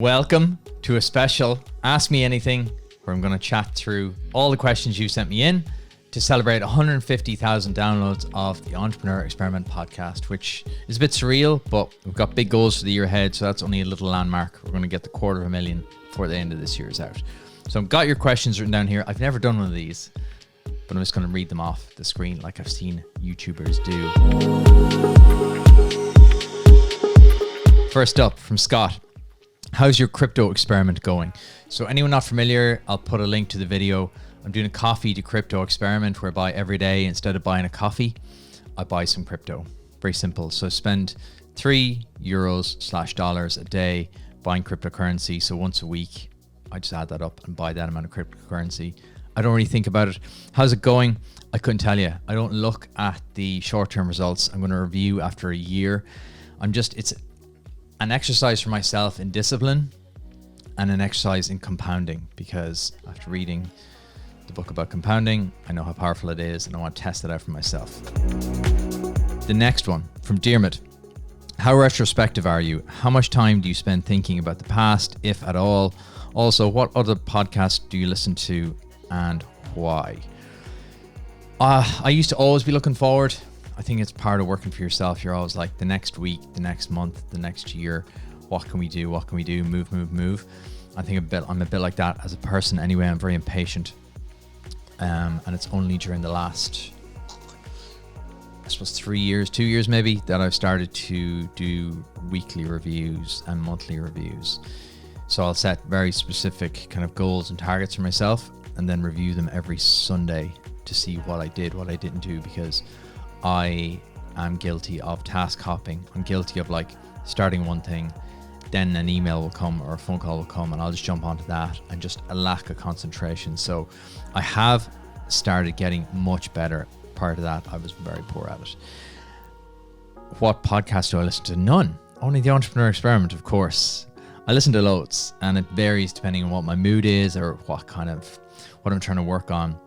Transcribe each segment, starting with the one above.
Welcome to a special Ask Me Anything, where I'm going to chat through all the questions you sent me in to celebrate 150,000 downloads of the Entrepreneur Experiment podcast, which is a bit surreal, but we've got big goals for the year ahead, so that's only a little landmark. We're going to get the 250,000 before the end of this year is out. So I've got your questions written down here. I've never done one of these, but I'm just going to read them off the screen like I've seen YouTubers do. First up, from Scott. How's your crypto experiment going? So anyone not familiar, I'll put a link to the video. I'm doing a coffee to crypto experiment whereby every day, instead of buying a coffee, I buy some crypto. Very simple. So I spend €3/$dollars a day buying cryptocurrency. So once a week, I just add that up and buy that amount of cryptocurrency. I don't really think about it. How's it going? I couldn't tell you. I don't look at the short-term results. I'm going to review after a year. It's an exercise for myself in discipline and an exercise in compounding, because after reading the book about compounding, I know how powerful it is and I want to test it out for myself. The next one from Dermot. How retrospective are you? How much time do you spend thinking about the past, if at all? Also, what other podcasts do you listen to and why? I used to always be looking forward. I think it's part of working for yourself. You're always like, the next week, the next month, the next year, what can we do? What can we do? Move. I think I'm a bit like that as a person anyway. I'm very impatient. And it's only during the last, I suppose 2 years maybe, that I've started to do weekly reviews and monthly reviews. So I'll set very specific kind of goals and targets for myself and then review them every Sunday to see what I did, what I didn't do, because I am guilty of task hopping. I'm guilty of like starting one thing, then an email will come or a phone call will come and I'll just jump onto that, and just a lack of concentration. So I have started getting much better. Prior to that, I was very poor at it. What podcast do I listen to? None. Only the Entrepreneur Experiment, of course. I listen to loads and it varies depending on what my mood is or what I'm trying to work on.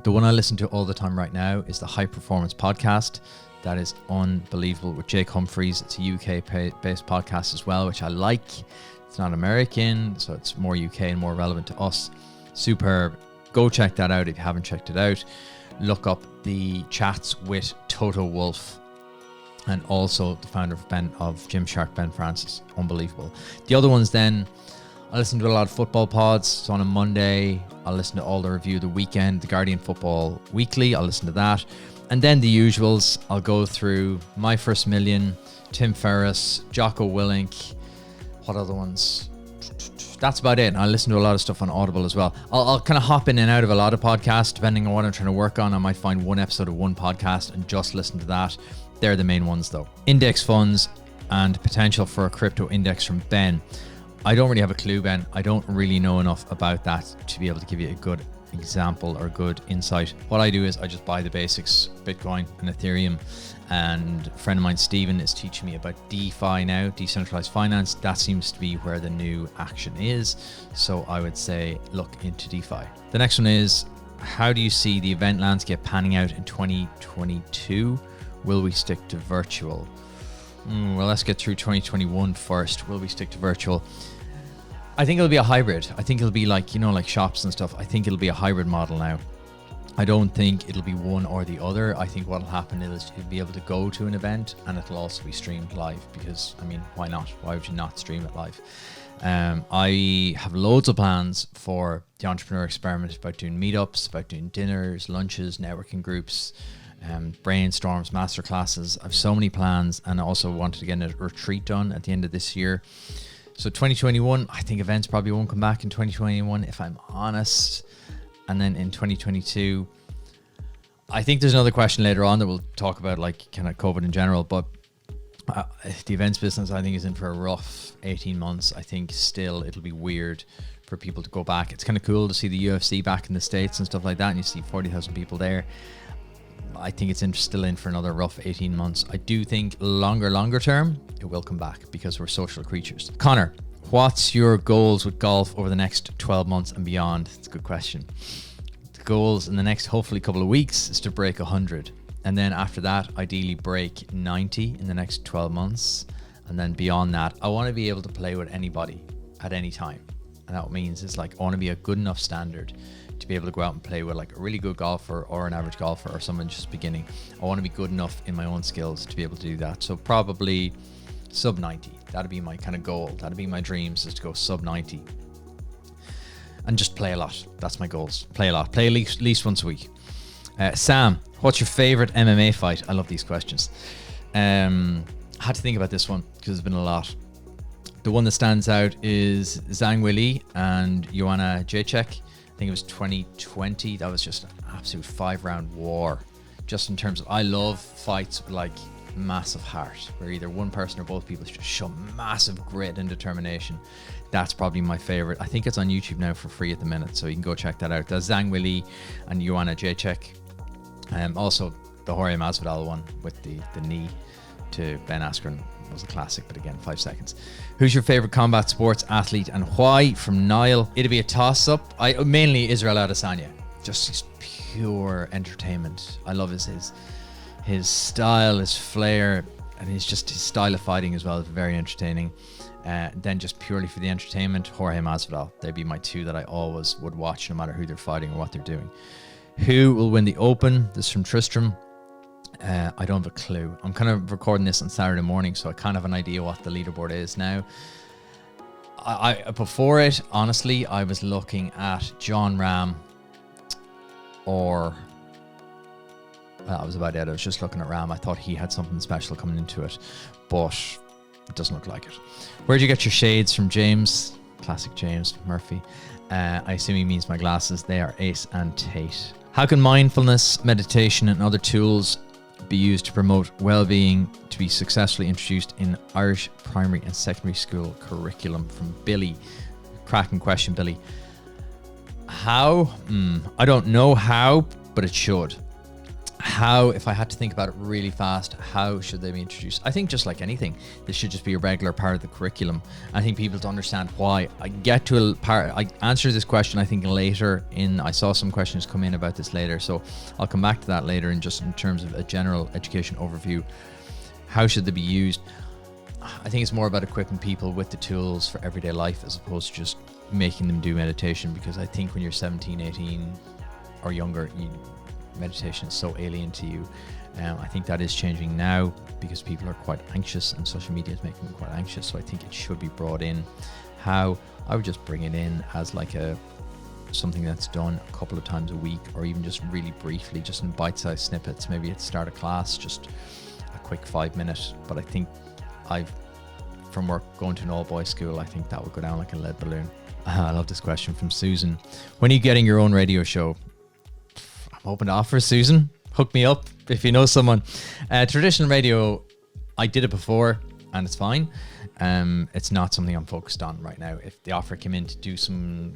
The one I listen to all the time right now is the High Performance Podcast. That is unbelievable, with Jake Humphreys. It's a UK-based podcast as well, which I like. It's not American, so it's more UK and more relevant to us. Superb. Go check that out if you haven't checked it out. Look up the chats with Toto Wolff and also the founder of Gymshark, Ben Francis. Unbelievable. The other ones then, I listen to a lot of football pods. So on a Monday, I'll listen to all the review of the weekend, the Guardian Football Weekly. I'll listen to that. And then the usuals, I'll go through My First Million, Tim Ferriss, Jocko Willink. What other ones? That's about it. I listen to a lot of stuff on Audible as well. I'll kind of hop in and out of a lot of podcasts depending on what I'm trying to work on. I might find one episode of one podcast and just listen to that. They're the main ones though. Index funds and potential for a crypto index from Ben. I don't really have a clue, Ben. I don't really know enough about that to be able to give you a good example or good insight. What I do is I just buy the basics, Bitcoin and Ethereum. And a friend of mine, Stephen, is teaching me about DeFi now, decentralized finance. That seems to be where the new action is. So I would say look into DeFi. The next one is, how do you see the event landscape panning out in 2022? Will we stick to virtual? Well, let's get through 2021 first. Will we stick to virtual? I think it'll be a hybrid. I think it'll be like shops and stuff. I think it'll be a hybrid model now. I don't think it'll be one or the other. I think what'll happen is you'll be able to go to an event and it'll also be streamed live, because, why not? Why would you not stream it live? I have loads of plans for the Entrepreneur Experiment, about doing meetups, about doing dinners, lunches, networking groups, brainstorms, masterclasses. I have so many plans, and I also wanted to get a retreat done at the end of this year. So 2021, I think events probably won't come back in 2021, if I'm honest. And then in 2022, I think there's another question later on that we'll talk about, like kind of COVID in general, but the events business, I think, is in for a rough 18 months. I think still it'll be weird for people to go back. It's kind of cool to see the UFC back in the States and stuff like that, and you see 40,000 people there. I think it's still in for another rough 18 months. I do think longer term, it will come back, because we're social creatures. Connor, what's your goals with golf over the next 12 months and beyond? It's a good question. The goals in the next, hopefully, couple of weeks is to break 100. And then after that, ideally break 90 in the next 12 months. And then beyond that, I want to be able to play with anybody. at any time. And that means it's like, I want to be a good enough standard to be able to go out and play with like a really good golfer or an average golfer or someone just beginning. I want to be good enough in my own skills to be able to do that. So probably sub 90. That'd be my kind of goal. That'd be my dreams, is to go sub 90. And just play a lot. That's my goals. Play a lot. Play at least once a week. Sam, what's your favorite MMA fight? I love these questions. I had to think about this one because there's been a lot. The one that stands out is Zhang Weili and Joanna Jacek. I think it was 2020. That was just an absolute 5-round war. Just in terms of, I love fights with like massive heart, where either one person or both people just show massive grit and determination. That's probably my favorite. I think it's on YouTube now for free at the minute, so you can go check that out. That's Zhang Weili and Joanna Jacek. Also the Jorge Masvidal one with the knee to Ben Askren was a classic, but again, 5 seconds. Who's your favorite combat sports athlete and why? From Niall. It'd be a toss-up. Mainly Israel Adesanya. Just pure entertainment. I love his style, his flair, and his style of fighting as well is very entertaining. Then just purely for the entertainment, Jorge Masvidal. They'd be my two that I always would watch no matter who they're fighting or what they're doing. Who will win the Open? This is from Tristram. I don't have a clue. I'm kind of recording this on Saturday morning, so I kind of have an idea what the leaderboard is now. Before it, honestly, I was looking at John Ram or... that was about it. I was just looking at Ram. I thought he had something special coming into it, but it doesn't look like it. Where'd you get your shades from? James? Classic James Murphy. I assume he means my glasses. They are Ace and Tate. How can mindfulness, meditation, and other tools be used to promote well-being to be successfully introduced in Irish primary and secondary school curriculum? From Billy. Cracking question, Billy. How? I don't know how, but it should. How, if I had to think about it really fast, how should they be introduced? I think just like anything, this should just be a regular part of the curriculum. I think people to understand why. I answer this question, I think, later I saw some questions come in about this later, so I'll come back to that later in terms of a general education overview. How should they be used? I think it's more about equipping people with the tools for everyday life as opposed to just making them do meditation, because I think when you're 17, 18 or younger, meditation is so alien to you. I think that is changing now because people are quite anxious and social media is making them quite anxious, so I think it should be brought in. How? I would just bring it in as like something that's done a couple of times a week, or even just really briefly, just in bite-sized snippets. Maybe at the start of class, just a quick 5 minutes. But I think from work going to an all-boys school, I think that would go down like a lead balloon. I love this question from Susan. When are you getting your own radio show? Open to offers, Susan. Hook me up if you know someone. Traditional radio, I did it before and it's fine. It's not something I'm focused on right now. If the offer came in to do some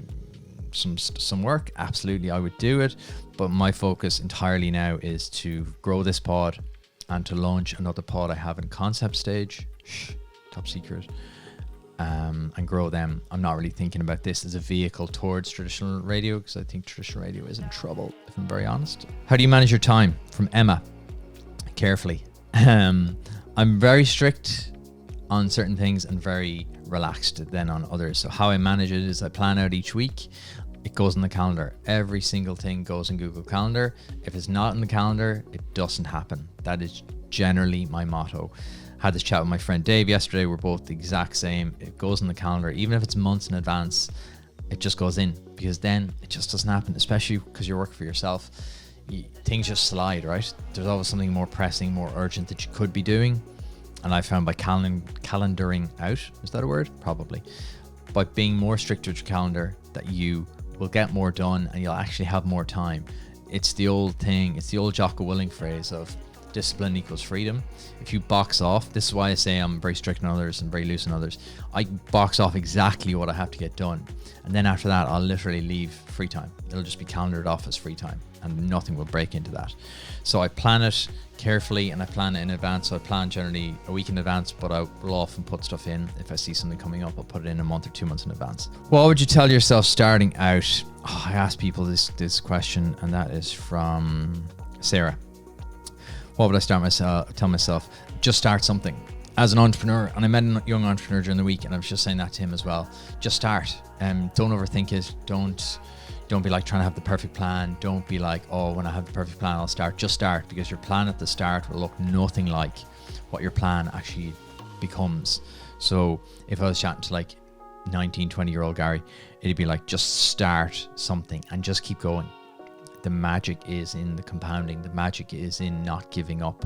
work, absolutely I would do it. But my focus entirely now is to grow this pod and to launch another pod I have in concept stage. Top secret. And grow them. I'm not really thinking about this as a vehicle towards traditional radio, because I think traditional radio is in trouble, if I'm very honest. How do you manage your time? From Emma. Carefully. I'm very strict on certain things and very relaxed then on others. So how I manage it is I plan out each week. It goes in the calendar. Every single thing goes in Google Calendar. If it's not in the calendar, it doesn't happen. That is generally my motto. Had this chat with my friend Dave yesterday. We're both the exact same. It goes in the calendar, even if it's months in advance, it just goes in, because then it just doesn't happen, especially because you're working for yourself. Things just slide, right? There's always something more pressing, more urgent that you could be doing. And I found by calendaring out, is that a word? Probably. By being more strict with your calendar, that you will get more done and you'll actually have more time. It's the old thing, it's the old Jocko Willing phrase of discipline equals freedom. If you box off, this is why I say I'm very strict on others and very loose on others. I box off exactly what I have to get done, and then after that I'll literally leave free time. It'll just be calendared off as free time and nothing will break into that. So I plan it carefully and I plan it in advance. So I plan generally a week in advance, but I will often put stuff in. If I see something coming up, I'll put it in a month or 2 months in advance. What would you tell yourself starting out? I ask people this question, and that is from Sarah. What would I tell myself? Just start something. as an entrepreneur, and I met a young entrepreneur during the week, and I was just saying that to him as well. Just start. Don't overthink it. Don't be like trying to have the perfect plan. Don't be like, oh, when I have the perfect plan, I'll start. Just start, because your plan at the start will look nothing like what your plan actually becomes. So if I was chatting to like 19, 20-year-old Gary, it'd be like, just start something and just keep going. The magic is in the compounding. The magic is in not giving up.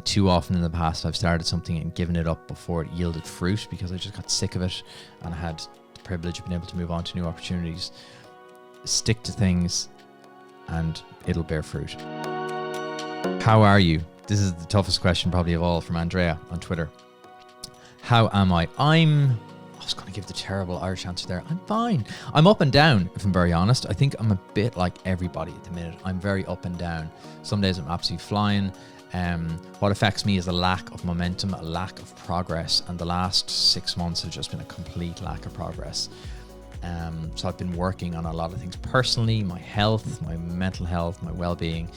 Too often in the past, I've started something and given it up before it yielded fruit, because I just got sick of it, and I had the privilege of being able to move on to new opportunities. Stick to things and it'll bear fruit. How are you? This is the toughest question probably of all, from Andrea on Twitter. How am I? I was going to give the terrible Irish answer there. I'm fine. I'm up and down, if I'm very honest. I think I'm a bit like everybody at the minute. I'm very up and down. Some days I'm absolutely flying. What affects me is a lack of momentum, a lack of progress, and the last 6 months have just been a complete lack of progress. So I've been working on a lot of things personally, my health, my mental health, my well-being.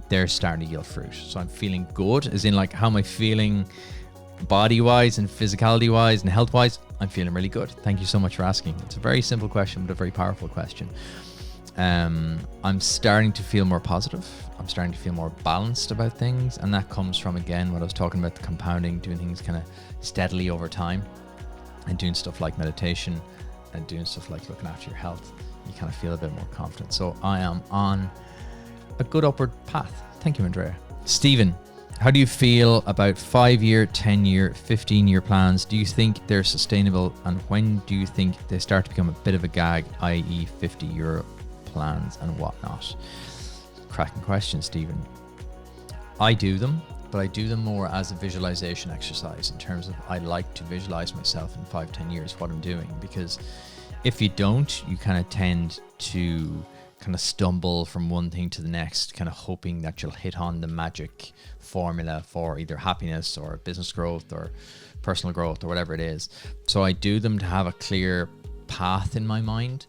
They're starting to yield fruit. So I'm feeling good, as in like, how am I feeling body-wise and physicality-wise and health-wise? I'm feeling really good. Thank you so much for asking. It's a very simple question, but a very powerful question. I'm starting to feel more positive. I'm starting to feel more balanced about things. And that comes from, again, what I was talking about, the compounding, doing things kind of steadily over time, and doing stuff like meditation and doing stuff like looking after your health. You kind of feel a bit more confident. So I am on a good upward path. Thank you, Andrea. Stephen, how do you feel about 5-year, 10-year, 15-year plans? Do you think they're sustainable? And when do you think they start to become a bit of a gag, i.e. 50-year plans and whatnot? Cracking question, Stephen. I do them, but I do them more as a visualization exercise, in terms of I like to visualize myself in 5-10 years, what I'm doing, because if you don't, you kind of tend to kind of stumble from one thing to the next, kind of hoping that you'll hit on the magic formula for either happiness or business growth or personal growth or whatever it is. So I do them to have a clear path in my mind,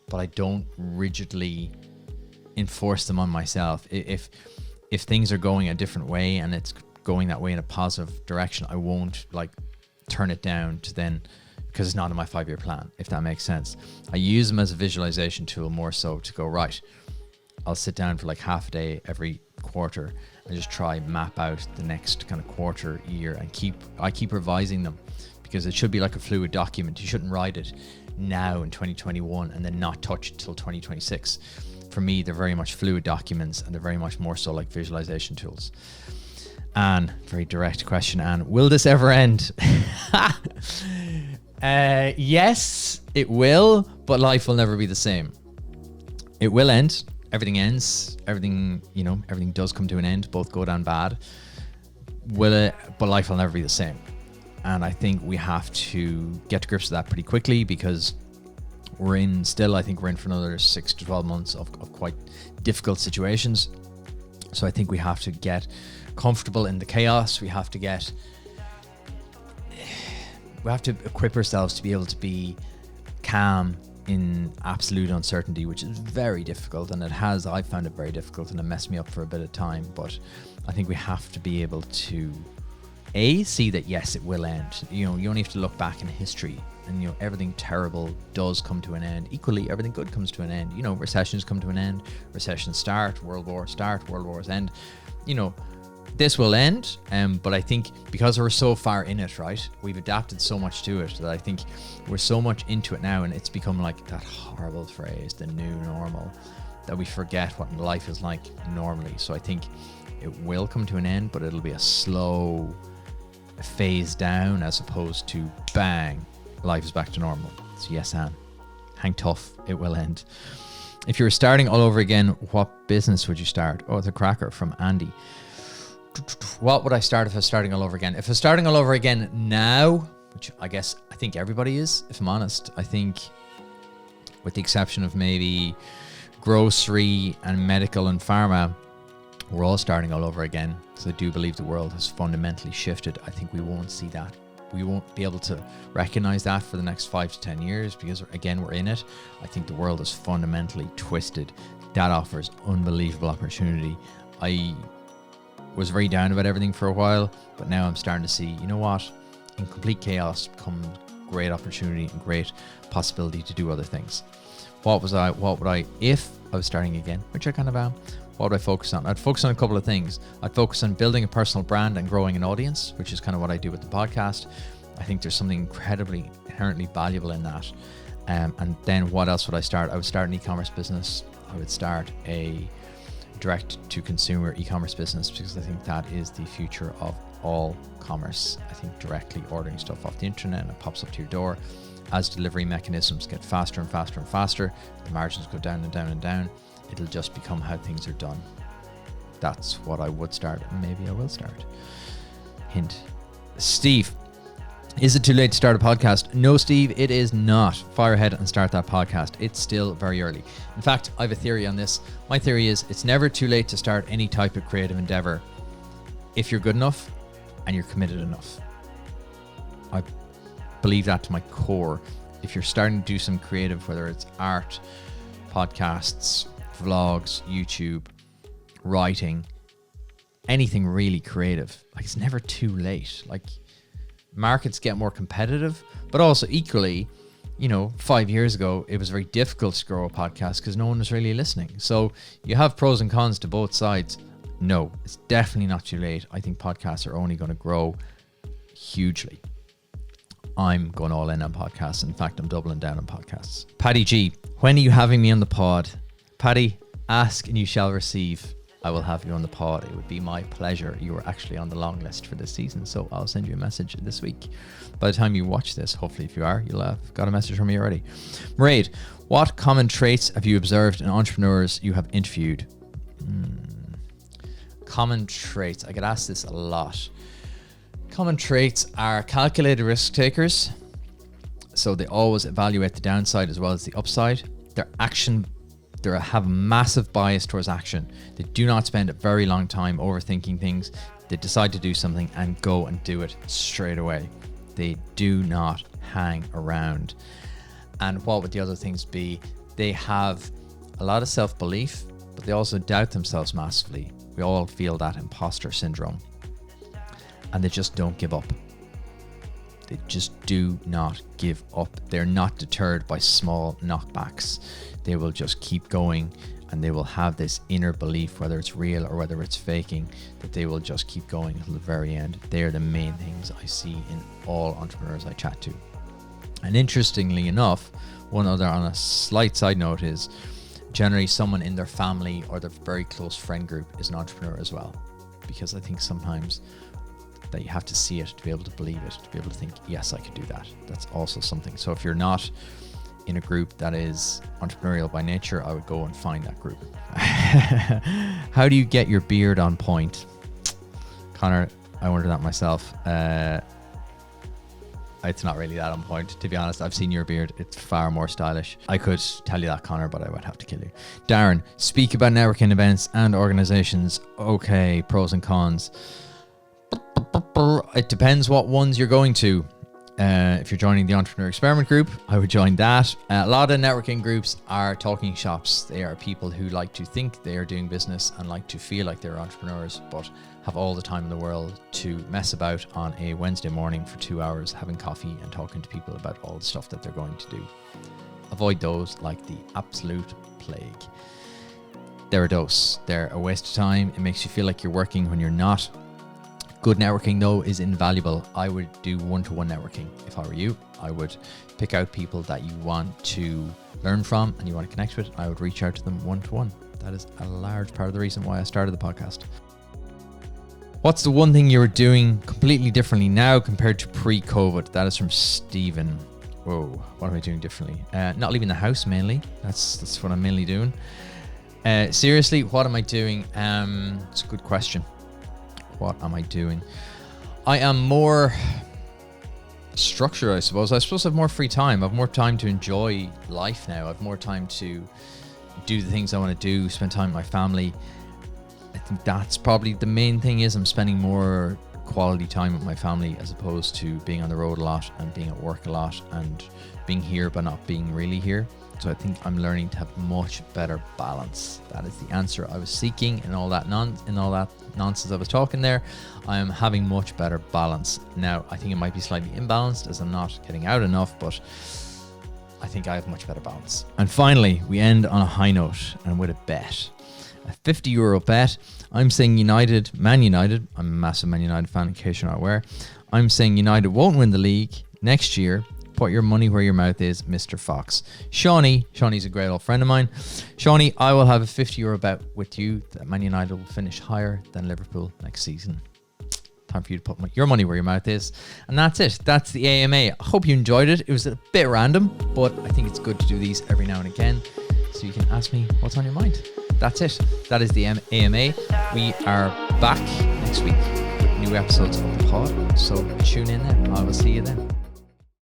but I don't rigidly enforce them on myself. If things are going a different way and it's going that way in a positive direction, I won't like turn it down to then, because it's not in my 5-year plan, if that makes sense. I use them as a visualization tool more so to go, right, I'll sit down for like half a day every quarter and just try map out the next kind of quarter, year, and I keep revising them, because it should be like a fluid document. You shouldn't write it now in 2021 and then not touch it till 2026. For me, they're very much fluid documents, and they're very much more so like visualization tools. Anne, very direct question, Anne. Will this ever end? Yes, it will, but life will never be the same. It will end. Everything ends. Everything does come to an end, both good and bad. Will it? But life will never be the same. And I think we have to get to grips with that pretty quickly, because I think we're in for another 6 to 12 months of quite difficult situations. So I think we have to get comfortable in the chaos. We have to equip ourselves to be able to be calm in absolute uncertainty, which is very difficult. And I found it very difficult, and it messed me up for a bit of time. But I think we have to be able to see that, yes, it will end. You only have to look back in history, and everything terrible does come to an end. Equally, everything good comes to an end. Recessions come to an end. Recessions start. World wars end. This will end, but I think because we're so far in it, right, we've adapted so much to it that I think we're so much into it now, and it's become like that horrible phrase, the new normal, that we forget what life is like normally. So I think it will come to an end, but it'll be a slow phase down, as opposed to bang, life is back to normal. So yes, Anne, hang tough, it will end. If you were starting all over again, what business would you start? Oh, it's a cracker from Andy. What would I start if I was starting all over again? If I was starting all over again now, which I think everybody is, if I'm honest, I think with the exception of maybe grocery and medical and pharma, we're all starting all over again. So I do believe the world has fundamentally shifted. I think we won't see that. We won't be able to recognize that for the next 5 to 10 years, because again, we're in it. I think the world is fundamentally twisted. That offers unbelievable opportunity. I was very down about everything for a while, but now I'm starting to see, you know what? in complete chaos comes great opportunity and great possibility to do other things. What would I, if I was starting again, which I kind of am, what would I focus on? I'd focus on a couple of things. I'd focus on building a personal brand and growing an audience, which is kind of what I do with the podcast. I think there's something incredibly, inherently valuable in that. And then what else would I start? I would start an e-commerce business. I would start a direct-to-consumer e-commerce business, because I think that is the future of all commerce. I think directly ordering stuff off the internet and it pops up to your door. As delivery mechanisms get faster and faster and faster, the margins go down and down and down. It'll just become how things are done. That's what I would start, and maybe I will start. Hint. Steve, is it too late to start a podcast? No, Steve, it is not. Fire ahead and start that podcast. It's still very early. In fact, I have a theory on this. My theory is it's never too late to start any type of creative endeavor if you're good enough and you're committed enough. I believe that to my core. If you're starting to do some creative, whether it's art, podcasts, vlogs, YouTube, writing, anything really creative, like, it's never too late. Like, markets get more competitive, but also equally, 5 years ago, it was very difficult to grow a podcast because no one was really listening. So you have pros and cons to both sides. No, it's definitely not too late. I think podcasts are only going to grow hugely. I'm going all in on podcasts. In fact, I'm doubling down on podcasts. Paddy G, when are you having me on the pod? Paddy, ask and you shall receive. I will have you on the pod. It would be my pleasure. You are actually on the long list for this season, so I'll send you a message this week. By the time you watch this, hopefully if you are, you'll have got a message from me already. Mairead, what common traits have you observed in entrepreneurs you have interviewed? Common traits. I get asked this a lot. Common traits are calculated risk takers. So they always evaluate the downside as well as the upside. They have a massive bias towards action. They do not spend a very long time overthinking things. They decide to do something and go and do it straight away. They do not hang around. And what would the other things be? They have a lot of self-belief, but they also doubt themselves massively. We all feel that imposter syndrome. And they just don't give up. They just do not give up. They're not deterred by small knockbacks. They will just keep going, and they will have this inner belief, whether it's real or whether it's faking, that they will just keep going until the very end. They are the main things I see in all entrepreneurs I chat to. And interestingly enough, one other on a slight side note is generally someone in their family or their very close friend group is an entrepreneur as well. Because I think sometimes that you have to see it to be able to believe it, to be able to think, yes, I could do that. That's also something. So if you're not in a group that is entrepreneurial by nature, I would go and find that group. How do you get your beard on point? Connor, I wonder that myself. It's not really that on point, to be honest. I've seen your beard. It's far more stylish. I could tell you that, Connor, but I would have to kill you. Darren, speak about networking events and organizations. Okay, pros and cons. It depends what ones you're going to. If you're joining the Entrepreneur Experiment group, I would join that. A lot of networking groups are talking shops. They are people who like to think they are doing business and like to feel like they're entrepreneurs, but have all the time in the world to mess about on a Wednesday morning for 2 hours, having coffee and talking to people about all the stuff that they're going to do. Avoid those like the absolute plague. They're a dose. They're a waste of time. It makes you feel like you're working when you're not. Good networking, though, is invaluable. I would do one-to-one networking. If I were you, I would pick out people that you want to learn from and you want to connect with. I would reach out to them one-to-one. That is a large part of the reason why I started the podcast. What's the one thing you're doing completely differently now compared to pre-COVID? That is from Stephen. Whoa, what am I doing differently? Not leaving the house mainly. That's what I'm mainly doing. Seriously, what am I doing? It's a good question. What am I doing? I am more structured, I suppose. I suppose I have more free time. I have more time to enjoy life now. I have more time to do the things I want to do, spend time with my family. I think that's probably the main thing is I'm spending more quality time with my family as opposed to being on the road a lot and being at work a lot and being here but not being really here. So I think I'm learning to have much better balance. That is the answer I was seeking in all that nonsense I was talking there. I am having much better balance. Now, I think it might be slightly imbalanced as I'm not getting out enough, but I think I have much better balance. And finally, we end on a high note and with a bet. A €50 bet. I'm saying Man United. I'm a massive Man United fan in case you're not aware. I'm saying United won't win the league next year. Put your money where your mouth is, Mr. Fox. Shawnee's a great old friend of mine. Shawnee, I will have a €50 bet with you that Man United will finish higher than Liverpool next season. Time for you to put your money where your mouth is. And that's it. That's the AMA. I hope you enjoyed it. It was a bit random, but I think it's good to do these every now and again so you can ask me what's on your mind. That's it. That is the AMA. We are back next week with new episodes of the pod. So tune in then. I will see you then.